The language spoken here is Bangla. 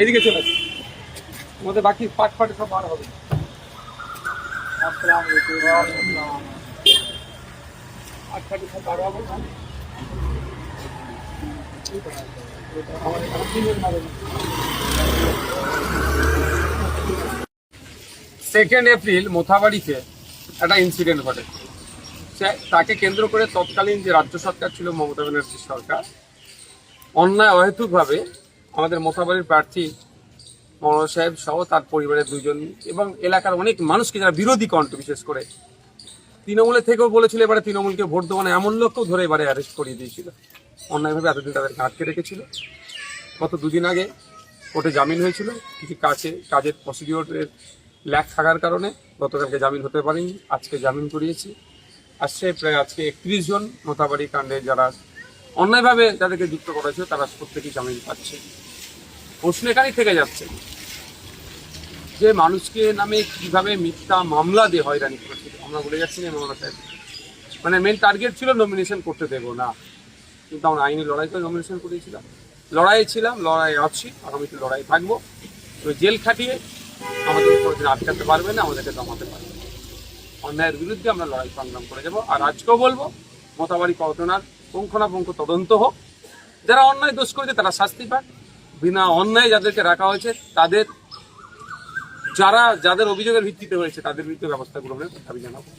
এদিকে চলে আসুন, আমাদের বাকি পাট ফাটে সব বার হবে। পাট ফাটে সব বার হবে। সেকেন্ড এপ্রিল মোথাবাড়িতে একটা ইনসিডেন্ট ঘটে। তাকে কেন্দ্র করে তৎকালীন যে রাজ্য সরকার ছিল, মমতা ব্যানার্জির সরকার, অন্যায় অহেতুকভাবে আমাদের মোথাবাড়ির প্রার্থী মনোজ সাহেব সহ তার পরিবারের দুজন এবং এলাকার অনেক মানুষকে, যারা বিরোধী কণ্ঠ, বিশেষ করে তৃণমূলের থেকেও বলেছিল এবারে তৃণমূলকে ভোট দেবো না, এমন লোককেও ধরে এবারে অ্যারেস্ট করিয়ে দিয়েছিল। অন্যায়ভাবে এতদিন তাদেরকে আটকে রেখেছিল। গত দুদিন আগে কোর্টে জামিন হয়েছিল, কিছু কাজের প্রসিডিওরের ল্যাক থাকার কারণে গতকালকে জামিন হতে পারেনি, আজকে জামিন করিয়েছি। আসছে প্রায় আজকে 31 জন মোথাবাড়ি কাণ্ডে যারা অন্যায়ভাবে যাদেরকে যুক্ত করা হয়েছে তারা প্রত্যেকেই জামিন পাচ্ছে। প্রশ্ন এখানেই থেকে যাচ্ছে যে মানুষকে নামে কিভাবে মিথ্যা মামলা দিয়ে হয়রানি করেছিল। আমরা বলে যাচ্ছি না মমতা সাহেব, মানে মেন টার্গেট ছিল নমিনেশন করতে দেবো না, কিন্তু আমরা আইনি লড়াই করে নমিনেশন করেছিলাম। লড়াই ছিলাম, লড়াই আছি, আগামীতে লড়াই থাকবো। তো জেল খাটিয়ে আমাদের কোনোদিন আটকাতে পারবে না, আমাদেরকে দমাতে পারবে না। অন্যায়ের বিরুদ্ধে আমরা লড়াই সংগ্রাম করে যাবো। আর আজকেও বলবো, মোথাবাড়ি ঘটনার পুঙ্খানুপুঙ্খ তদন্ত হোক, যারা অন্যায় দোষ করেছে তারা শাস্তি পাক, বিনা অন্যায় যাদেরকে রাখা হয়েছে তাদের, যাদের অভিযোগের ভিত্তিতে হয়েছে তাদের বিরুদ্ধে ব্যবস্থা গ্রহণের দাবি জানাবো।